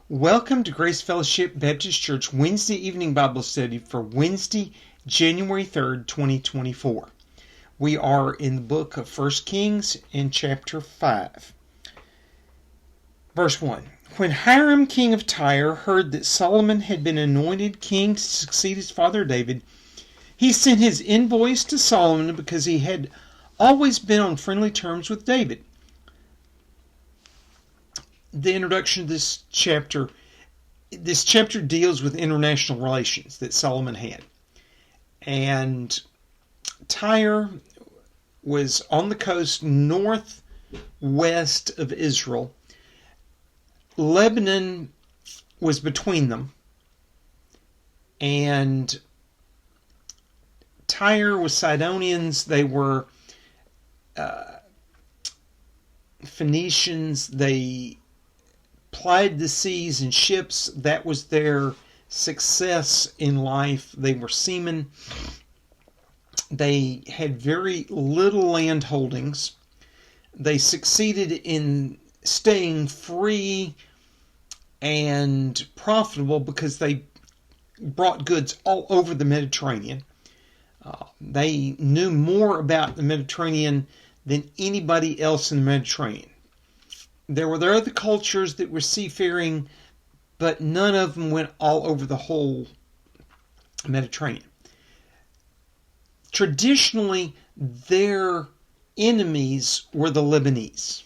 Welcome to Grace Fellowship Baptist Church Wednesday evening Bible study for Wednesday, January 3rd, 2024. We are in the book of 1 Kings in chapter 5. Verse 1. When Hiram, king of Tyre, heard that Solomon had been anointed king to succeed his father David, he sent his envoys to Solomon because he had always been on friendly terms with David. The introduction of this chapter deals with international relations that Solomon had. And Tyre was on the coast northwest of Israel. Lebanon was between them. And Tyre was Sidonians. They were Phoenicians. They plied the seas in ships. That was their success in life. They were seamen. They had very little land holdings. They succeeded in staying free and profitable because they brought goods all over the Mediterranean. They knew more about the Mediterranean than anybody else in the Mediterranean. There were other cultures that were seafaring, but none of them went all over the whole Mediterranean. Traditionally, their enemies were the Lebanese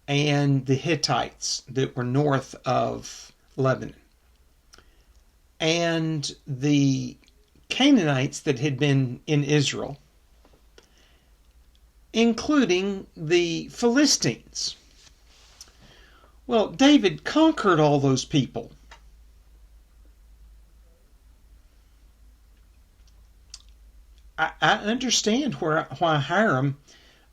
and the Hittites that were north of Lebanon, and the Canaanites that had been in Israel, including the Philistines. Well, David conquered all those people. I understand why Hiram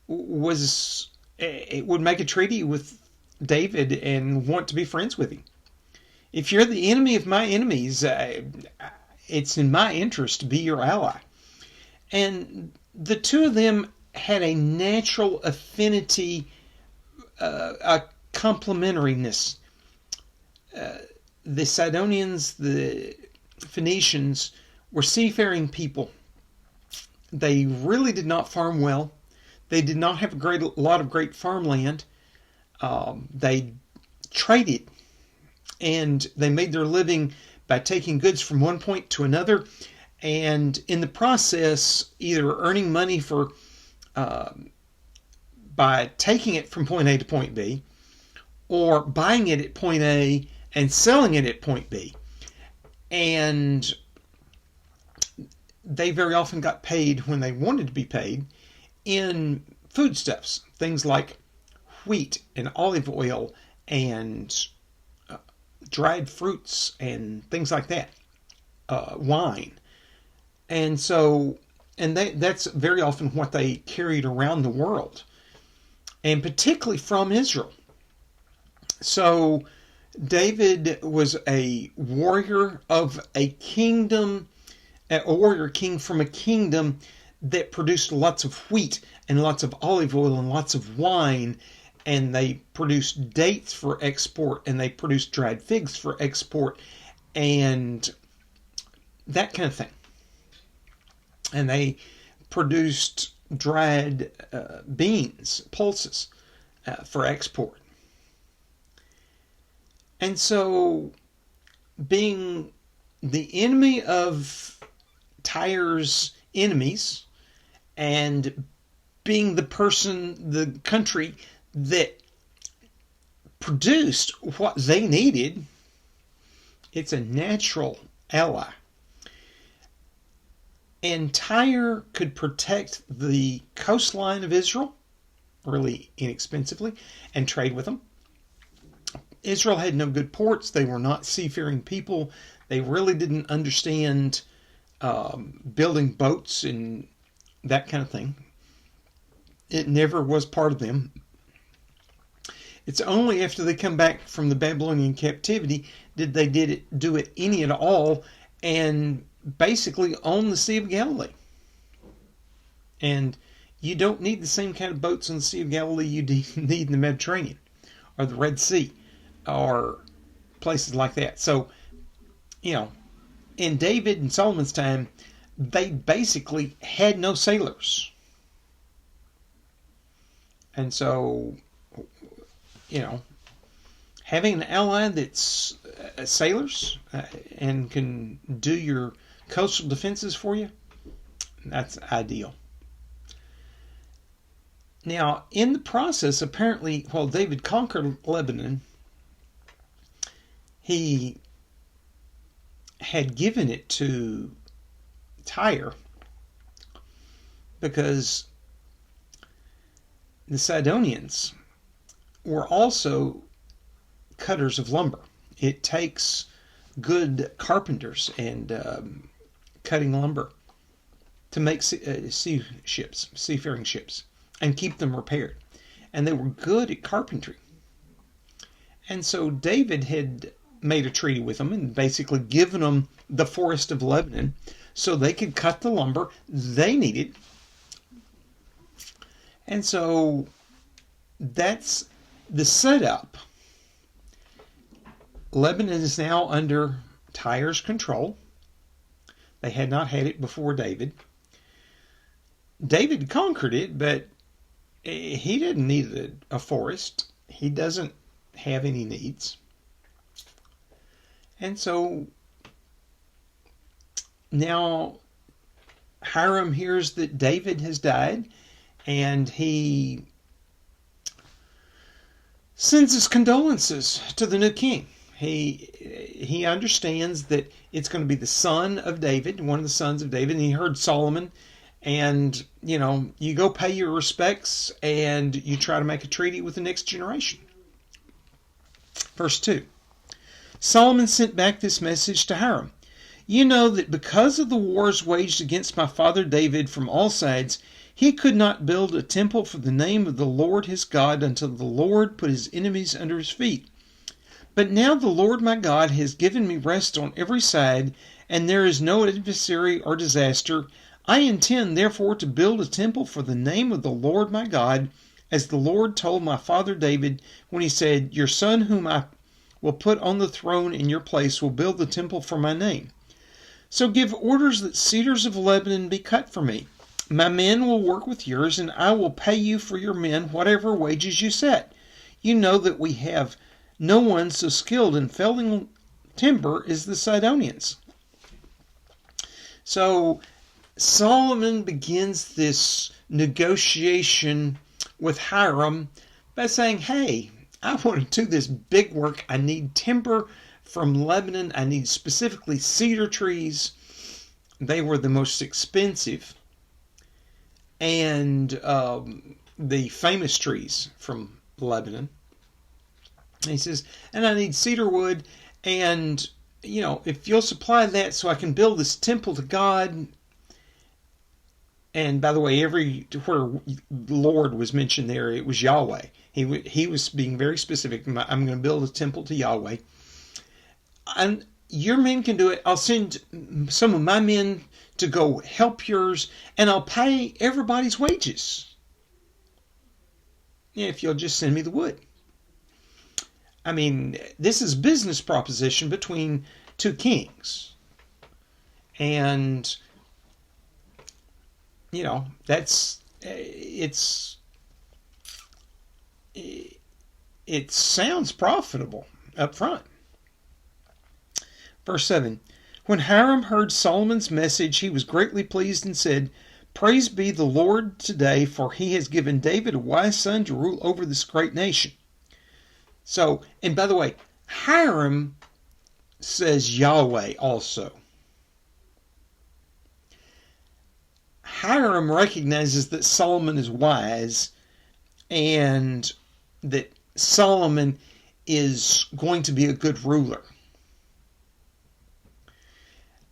would make a treaty with David and want to be friends with him. If you're the enemy of my enemies, it's in my interest to be your ally. And the two of them had a natural affinity, a complementariness. The Sidonians, the Phoenicians, were seafaring people. They really did not farm well. They did not have a lot of great farmland. They traded, and they made their living by taking goods from one point to another, and in the process, either earning money by taking it from point A to point B, or buying it at point A and selling it at point B. And they very often got paid when they wanted to be paid in foodstuffs, things like wheat and olive oil and dried fruits and things like that, wine. And so, that's very often what they carried around the world, and particularly from Israel. So David was a warrior of a kingdom, a warrior king from a kingdom that produced lots of wheat and lots of olive oil and lots of wine, and they produced dates for export, and they produced dried figs for export, and that kind of thing. And they produced dried beans, pulses, for export. And so, being the enemy of Tyre's enemies, and being the country that produced what they needed, it's a natural ally. And Tyre could protect the coastline of Israel really inexpensively and trade with them. Israel had no good ports. They were not seafaring people. They really didn't understand building boats and that kind of thing. It never was part of them. It's only after they come back from the Babylonian captivity did they do it any at all, and basically own the Sea of Galilee. And you don't need the same kind of boats on the Sea of Galilee you need in the Mediterranean or the Red Sea. or places like that. So, you know, in David and Solomon's time, they basically had no sailors. And so, you know, having an ally that's sailors and can do your coastal defenses for you, that's ideal. Now, in the process, apparently, while David conquered Lebanon, he had given it to Tyre because the Sidonians were also cutters of lumber. It takes good carpenters and cutting lumber to make seafaring ships, and keep them repaired. And they were good at carpentry. And so David had made a treaty with them and basically given them the forest of Lebanon so they could cut the lumber they needed. And so that's the setup. Lebanon is now under Tyre's control. They had not had it before David. David conquered it, but he didn't need a forest. He doesn't have any needs. And so now Hiram hears that David has died, and he sends his condolences to the new king. He understands that it's going to be the son of David, one of the sons of David, and he heard Solomon. And, you know, you go pay your respects and you try to make a treaty with the next generation. Verse 2. Solomon sent back this message to Hiram. You know that because of the wars waged against my father David from all sides, he could not build a temple for the name of the Lord his God until the Lord put his enemies under his feet. But now the Lord my God has given me rest on every side, and there is no adversary or disaster. I intend, therefore, to build a temple for the name of the Lord my God, as the Lord told my father David when he said, Your son whom I will put on the throne in your place will build the temple for my name. So give orders that cedars of Lebanon be cut for me. My men will work with yours, and I will pay you for your men whatever wages you set. You know that we have no one so skilled in felling timber as the Sidonians. So Solomon begins this negotiation with Hiram by saying, hey, I want to do this big work. I need timber from Lebanon. I need specifically cedar trees. They were the most expensive. And the famous trees from Lebanon. And he says, and I need cedar wood. And, you know, if you'll supply that so I can build this temple to God. And by the way, where Lord was mentioned there, it was Yahweh. He was being very specific. I'm going to build a temple to Yahweh. And your men can do it. I'll send some of my men to go help yours, and I'll pay everybody's wages. If you'll just send me the wood. I mean, this is a business proposition between two kings. And you know, it sounds profitable up front. Verse 7. When Hiram heard Solomon's message, he was greatly pleased and said, Praise be the Lord today, for he has given David a wise son to rule over this great nation. So, and by the way, Hiram says Yahweh also. Hiram recognizes that Solomon is wise and that Solomon is going to be a good ruler.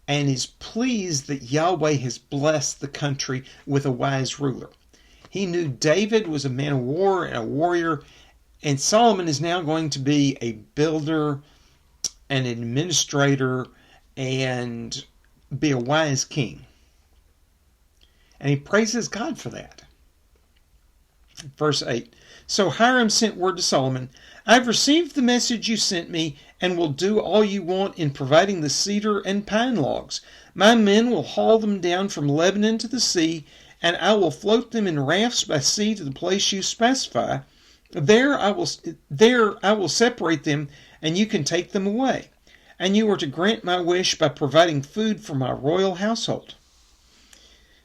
And is pleased that Yahweh has blessed the country with a wise ruler. He knew David was a man of war and a warrior, and Solomon is now going to be a builder, an administrator, and be a wise king. And he praises God for that. Verse 8. So Hiram sent word to Solomon, I have received the message you sent me and will do all you want in providing the cedar and pine logs. My men will haul them down from Lebanon to the sea, and I will float them in rafts by sea to the place you specify. There I will separate them, and you can take them away. And you are to grant my wish by providing food for my royal household.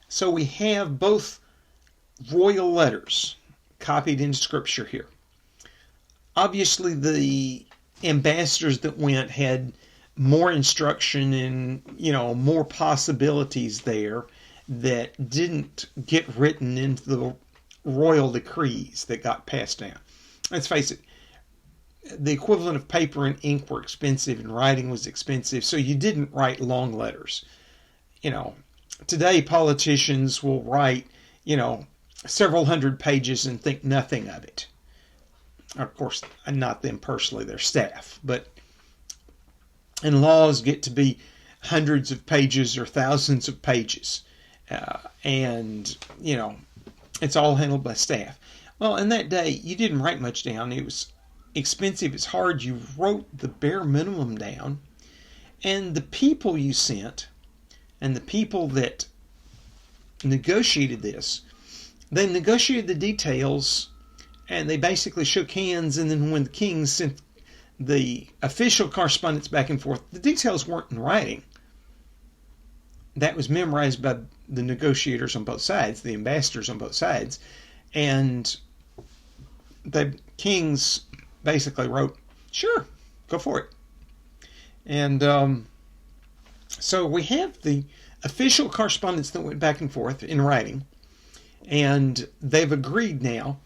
So we have both royal letters copied in Scripture here. Obviously, the ambassadors that went had more instruction and, more possibilities there that didn't get written into the royal decrees that got passed down. Let's face it, the equivalent of paper and ink were expensive and writing was expensive, so you didn't write long letters. Today politicians will write, several hundred pages and think nothing of it. Of course, not them personally, their staff, and laws get to be hundreds of pages or thousands of pages. And it's all handled by staff. Well, in that day, you didn't write much down. It was expensive. It's hard. You wrote the bare minimum down. And the people you sent and the people that negotiated this, they negotiated the details and they basically shook hands. And then when the king sent the official correspondence back and forth, the details weren't in writing. That was memorized by the negotiators on both sides, the ambassadors on both sides. And the kings basically wrote, sure, go for it. And so we have the official correspondence that went back and forth in writing. And they've agreed now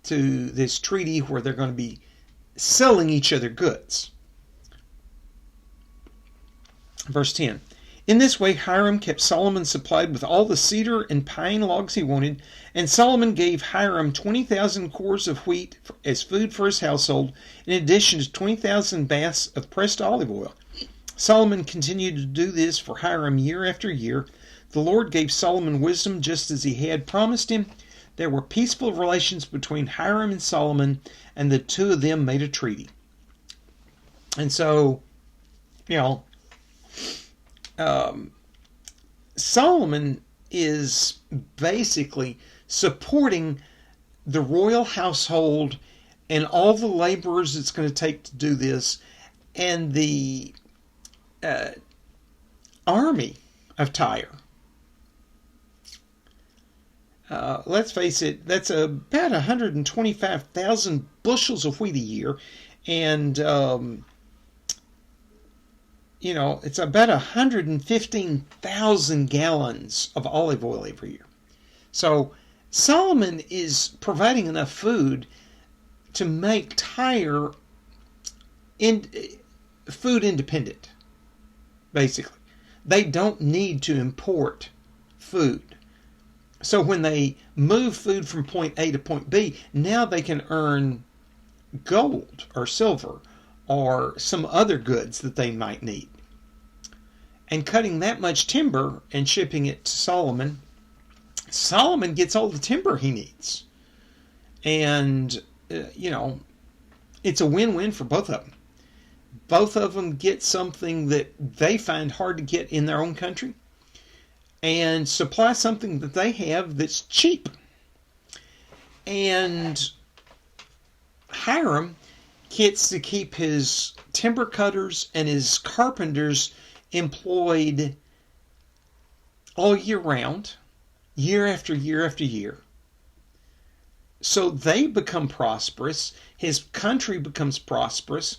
to this treaty where they're going to be selling each other goods. Verse 10. In this way, Hiram kept Solomon supplied with all the cedar and pine logs he wanted, and Solomon gave Hiram 20,000 cores of wheat as food for his household, in addition to 20,000 baths of pressed olive oil. Solomon continued to do this for Hiram year after year. The Lord gave Solomon wisdom just as he had promised him. There were peaceful relations between Hiram and Solomon, and the two of them made a treaty. And so, Solomon is basically supporting the royal household and all the laborers it's going to take to do this, and the army of Tyre. Let's face it, that's about 125,000 bushels of wheat a year, and it's about 115,000 gallons of olive oil every year. So Solomon is providing enough food to make Tyre food independent, basically. They don't need to import food. So when they move food from point A to point B, now they can earn gold or silver or some other goods that they might need. And cutting that much timber and shipping it to Solomon, Solomon gets all the timber he needs. And, it's a win-win for both of them. Both of them get something that they find hard to get in their own country and supply something that they have that's cheap. And Hiram gets to keep his timber cutters and his carpenters employed all year round, year after year after year. So they become prosperous. His country becomes prosperous.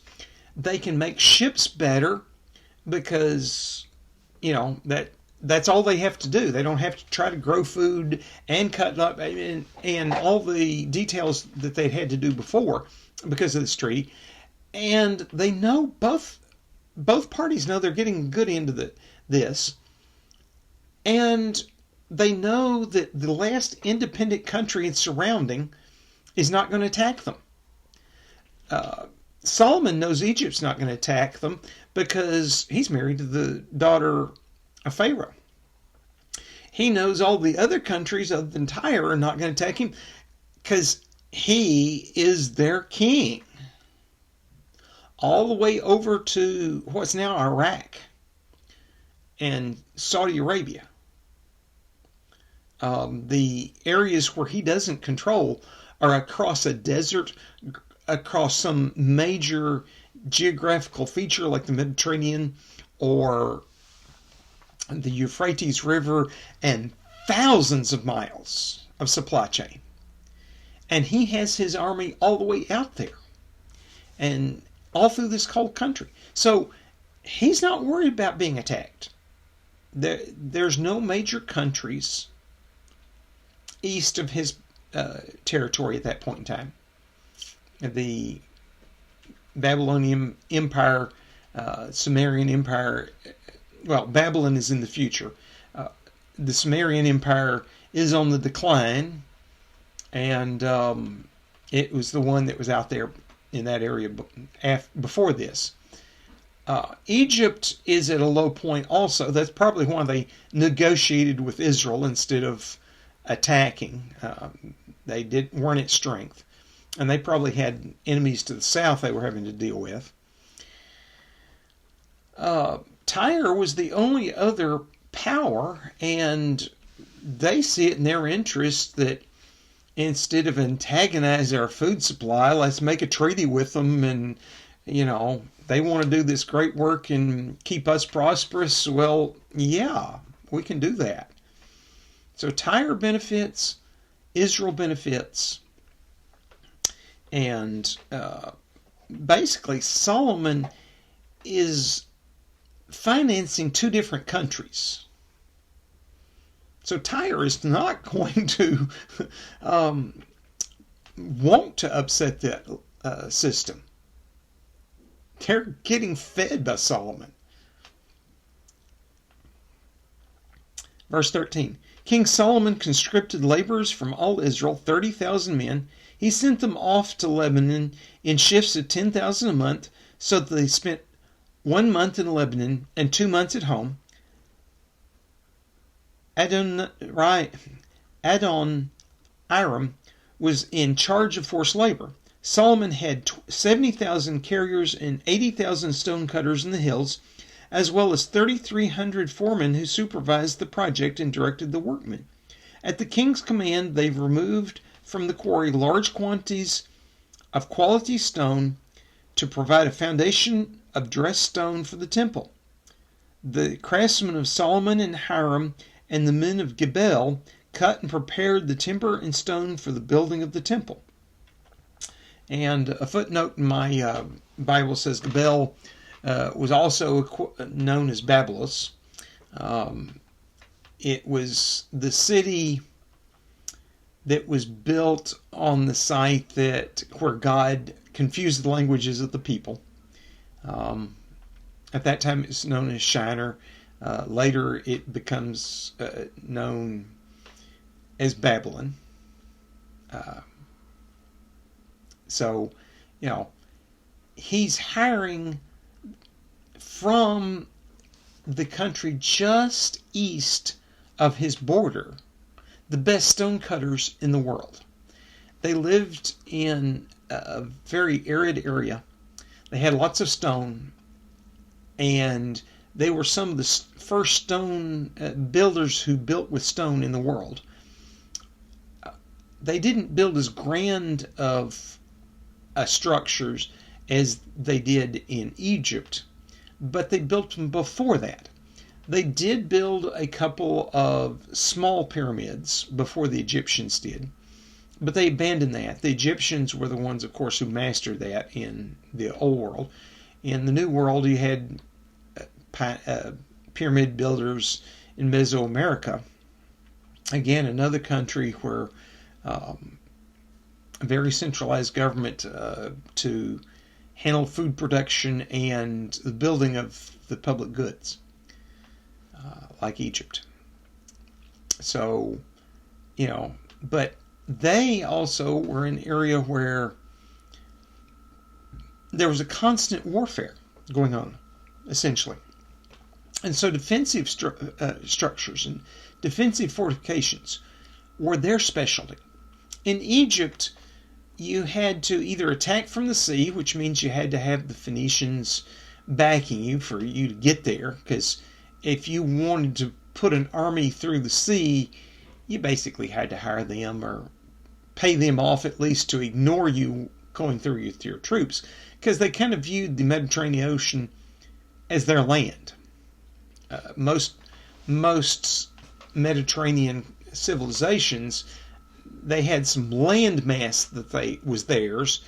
They can make ships better because, that's all they have to do. They don't have to try to grow food and cut up and all the details that they'd had to do before because of this treaty. And they know both parties know they're getting a good end of this. And they know that the last independent country it's surrounding is not going to attack them. Solomon knows Egypt's not going to attack them because he's married to the daughter of Pharaoh. He knows all the other countries other than Tyre are not going to attack him because he is their king, all the way over to what's now Iraq and Saudi Arabia. The areas where he doesn't control are across a desert, across some major geographical feature like the Mediterranean or the Euphrates River, and thousands of miles of supply chain. And he has his army all the way out there and all through this cold country. So he's not worried about being attacked. There's no major countries east of his territory at that point in time. The Babylonian Empire, Sumerian Empire, well, Babylon is in the future. The Sumerian Empire is on the decline, and it was the one that was out there in that area before this. Egypt is at a low point also. That's probably why they negotiated with Israel instead of attacking. They weren't at strength. And they probably had enemies to the south they were having to deal with. Tyre was the only other power, and they see it in their interest that instead of antagonize our food supply, let's make a treaty with them, and they want to do this great work and keep us prosperous. Well, yeah, we can do that. So Tyre benefits, Israel benefits, and basically Solomon is financing two different countries. So Tyre is not going to want to upset that system. They're getting fed by Solomon. Verse 13. King Solomon conscripted laborers from all Israel, 30,000 men. He sent them off to Lebanon in shifts of 10,000 a month, so that they spent 1 month in Lebanon and 2 months at home. Adoniram was in charge of forced labor. Solomon had 70,000 carriers and 80,000 stone cutters in the hills, as well as 3,300 foremen who supervised the project and directed the workmen. At the king's command, they removed from the quarry large quantities of quality stone to provide a foundation of dressed stone for the temple. The craftsmen of Solomon and Hiram and the men of Gebel cut and prepared the timber and stone for the building of the temple. And a footnote in my Bible says Gebel was also known as Babylos. It was the city that was built on the site where God confused the languages of the people. At that time, it's known as Shinar. Later, it becomes known as Babylon. So, he's hiring from the country just east of his border the best stonecutters in the world. They lived in a very arid area. They had lots of stone, and they were some of the first stone builders who built with stone in the world. They didn't build as grand of structures as they did in Egypt, but they built them before that. They did build a couple of small pyramids before the Egyptians did, but they abandoned that. The Egyptians were the ones, of course, who mastered that in the Old World. In the New World, you had pyramid builders in Mesoamerica. Again, another country where a very centralized government to handle food production and the building of the public goods, like Egypt. So, but they also were an area where there was a constant warfare going on, essentially. And so defensive structures and defensive fortifications were their specialty. In Egypt, you had to either attack from the sea, which means you had to have the Phoenicians backing you for you to get there, because if you wanted to put an army through the sea, you basically had to hire them or pay them off at least to ignore you going through with your troops, because they kind of viewed the Mediterranean Ocean as their land. Most Mediterranean civilizations, they had some land mass that was theirs,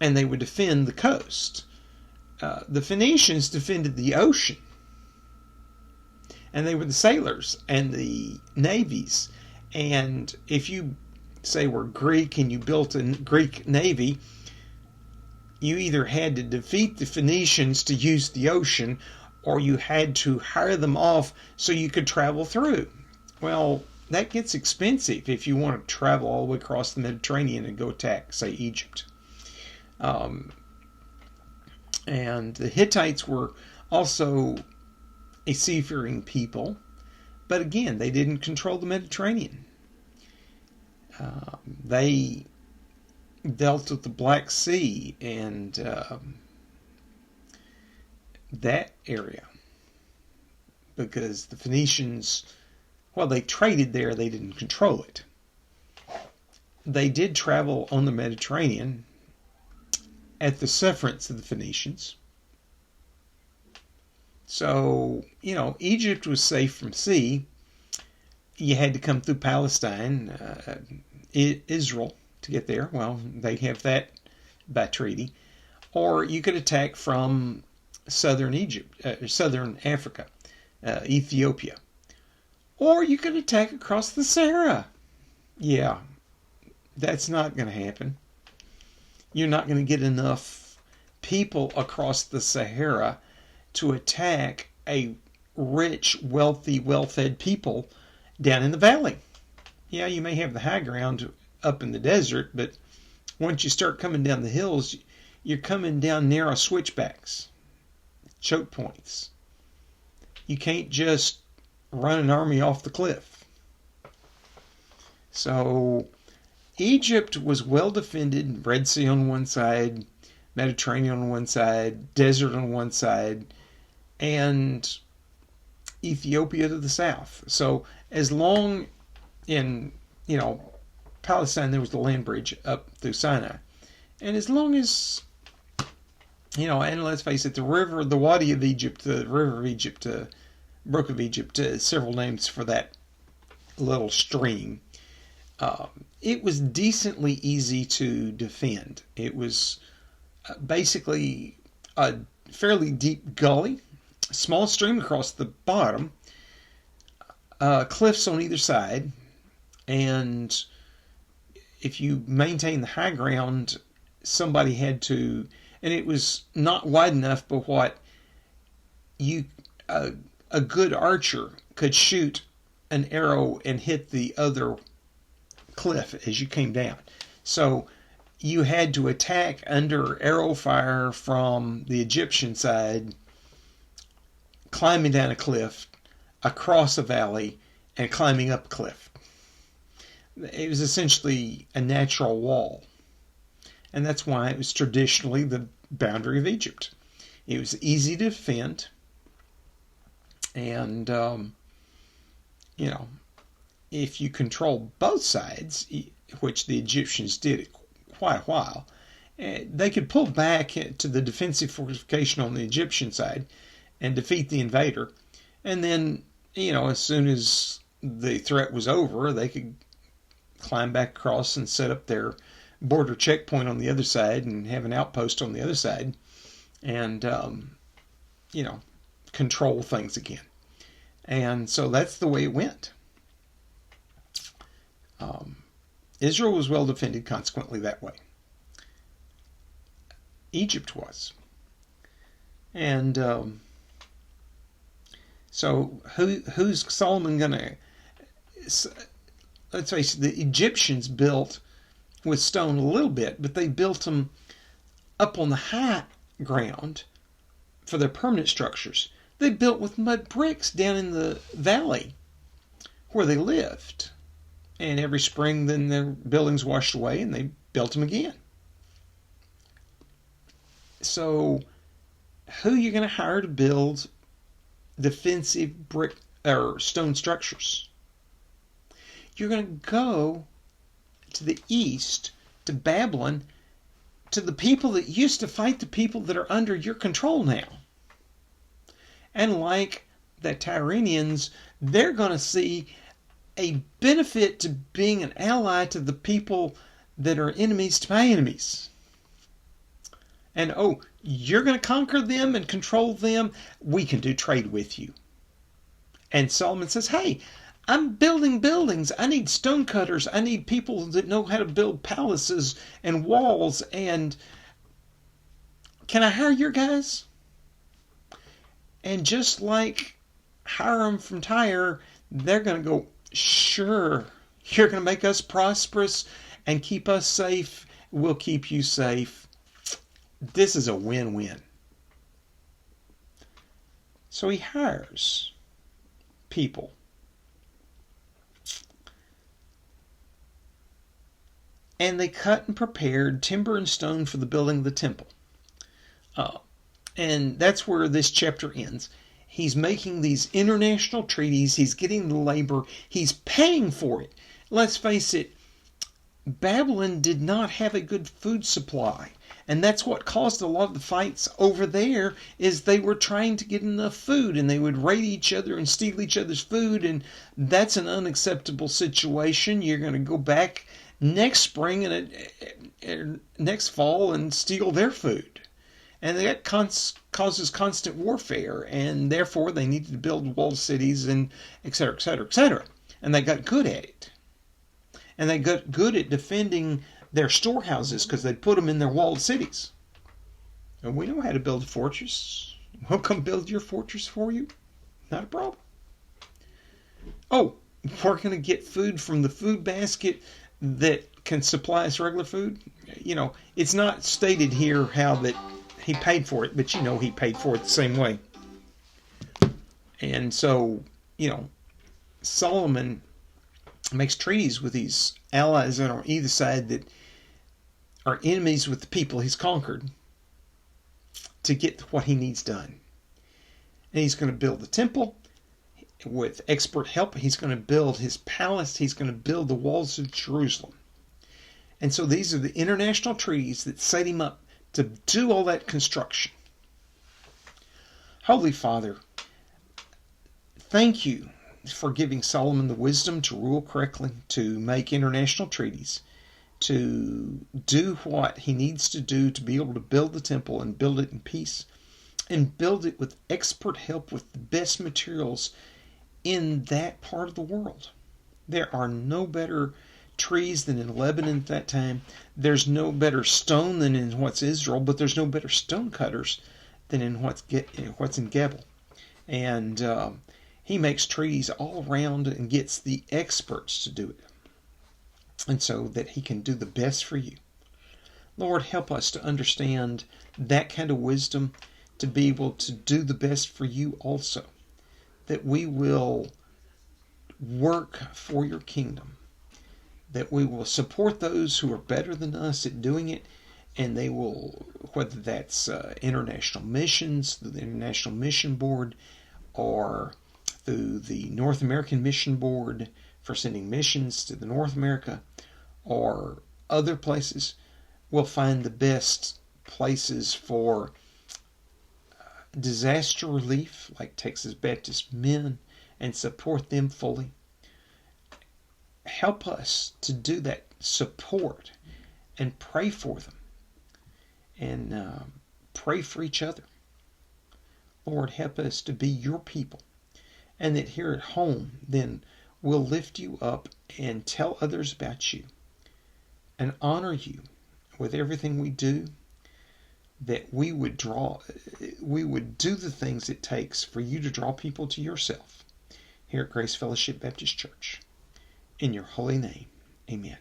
and they would defend the coast. The Phoenicians defended the ocean, and they were the sailors and the navies. And if you say were Greek and you built a Greek navy, you either had to defeat the Phoenicians to use the ocean, or you had to hire them off so you could travel through. Well, that gets expensive if you want to travel all the way across the Mediterranean and go attack, say, Egypt. And the Hittites were also a seafaring people, but again, they didn't control the Mediterranean. They dealt with the Black Sea and that area, because the Phoenicians, while they traded there, they didn't control it. They did travel on the Mediterranean at the sufferance of the Phoenicians. So, Egypt was safe from sea. You had to come through Palestine, Israel, to get there. Well, they have that by treaty. Or you could attack from southern Africa, Ethiopia. Or you could attack across the Sahara. Yeah, that's not going to happen. You're not going to get enough people across the Sahara to attack a rich, wealthy, well-fed people down in the valley. Yeah, you may have the high ground up in the desert, but once you start coming down the hills, you're coming down narrow switchbacks, choke points. You can't just run an army off the cliff. So Egypt was well defended, Red Sea on one side, Mediterranean on one side, desert on one side, and Ethiopia to the south. So as long in, Palestine, there was the land bridge up through Sinai. And as long as, and let's face it, the Wadi of Egypt, the river of Egypt, Brook of Egypt, several names for that little stream, it was decently easy to defend. It was basically a fairly deep gully, small stream across the bottom, cliffs on either side, and if you maintain the high ground, somebody had to, and it was not wide enough, but what a good archer could shoot an arrow and hit the other cliff as you came down. So you had to attack under arrow fire from the Egyptian side, climbing down a cliff, across a valley, and climbing up a cliff. It was essentially a natural wall. And that's why it was traditionally the boundary of Egypt. It was easy to defend. And, if you control both sides, which the Egyptians did quite a while, they could pull back to the defensive fortification on the Egyptian side and defeat the invader. And then, as soon as the threat was over, they could climb back across and set up their border checkpoint on the other side and have an outpost on the other side and, control things again. And so that's the way it went. Israel was well defended, consequently, that way. Egypt was. And so who's Solomon going to... Let's face it, the Egyptians built with stone a little bit, but they built them up on the high ground for their permanent structures. They built with mud bricks down in the valley where they lived. And every spring, then their buildings washed away, and they built them again. So who are you going to hire to build defensive brick or stone structures? You're going to go to the east, to Babylon, to the people that used to fight the people that are under your control now. And like the Tyranians, they're going to see a benefit to being an ally to the people that are enemies to my enemies. And oh, you're going to conquer them and control them? We can do trade with you. And Solomon says, hey, I'm building buildings. I need stonecutters. I need people that know how to build palaces and walls. And can I hire your guys? And just like Hiram from Tyre, they're going to go, sure, you're going to make us prosperous and keep us safe. We'll keep you safe. This is a win-win. So he hires people. And they cut and prepared timber and stone for the building of the temple. And that's where this chapter ends. He's making these international treaties. He's getting the labor. He's paying for it. Let's face it, Babylon did not have a good food supply. And that's what caused a lot of the fights over there, is they were trying to get enough food, and they would raid each other and steal each other's food, and that's an unacceptable situation. You're going to go back next spring and next fall and steal their food. And that causes constant warfare, and therefore they needed to build walled cities and et cetera, et cetera, et cetera. And they got good at it. And they got good at defending their storehouses because they put them in their walled cities. And we know how to build a fortress. We'll come build your fortress for you. Not a problem. Oh, we're going to get food from the food basket that can supply us regular food. You know, it's not stated here how that he paid for it, but you know he paid for it the same way. And so, you know, Solomon makes treaties with these allies that are on either side that are enemies with the people he's conquered to get what he needs done. And he's going to build the temple with expert help. He's going to build his palace. He's going to build the walls of Jerusalem. And so these are the international treaties that set him up to do all that construction. Holy Father, thank you for giving Solomon the wisdom to rule correctly, to make international treaties, to do what he needs to do to be able to build the temple and build it in peace, and build it with expert help with the best materials in that part of the world. There are no better trees than in Lebanon at that time. There's no better stone than in what's Israel, but there's no better stone cutters than in what's in Gebel. And he makes treaties all around and gets the experts to do it, and so that he can do the best for you. Lord, help us to understand that kind of wisdom, to be able to do the best for you also, that we will work for your kingdom, that we will support those who are better than us at doing it, and they will, whether that's international missions, through the International Mission Board, or through the North American Mission Board for sending missions to the North America, or other places, we'll find the best places for disaster relief, like Texas Baptist Men, and support them fully. Help us to do that support and pray for them, and pray for each other. Lord, help us to be your people, and that here at home then we'll lift you up and tell others about you and honor you with everything we do, that we would do the things it takes for you to draw people to yourself here at Grace Fellowship Baptist Church. In your holy name, amen.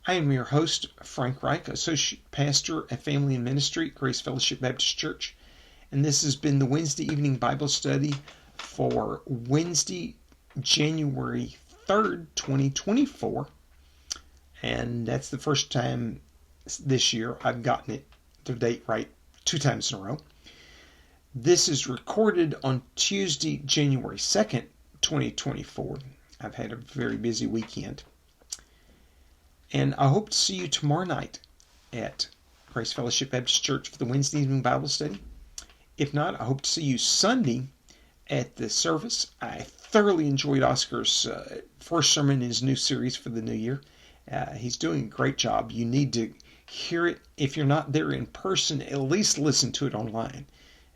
I am your host, Frank Reich, Associate Pastor at Family and Ministry at Grace Fellowship Baptist Church, and this has been the Wednesday evening Bible study for Wednesday, January 3rd, 2024. and that's the first time this year I've gotten the date right 2 times in a row. This is recorded on Tuesday, January 2nd, 2024. I've had a very busy weekend. And I hope to see you tomorrow night at Grace Fellowship Baptist Church for the Wednesday evening Bible study. If not, I hope to see you Sunday at the service. I thoroughly enjoyed Oscar's first sermon in his new series for the new year. He's doing a great job. You need to hear it. If you're not there in person, at least listen to it online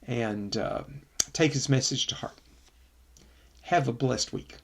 and take his message to heart. Have a blessed week.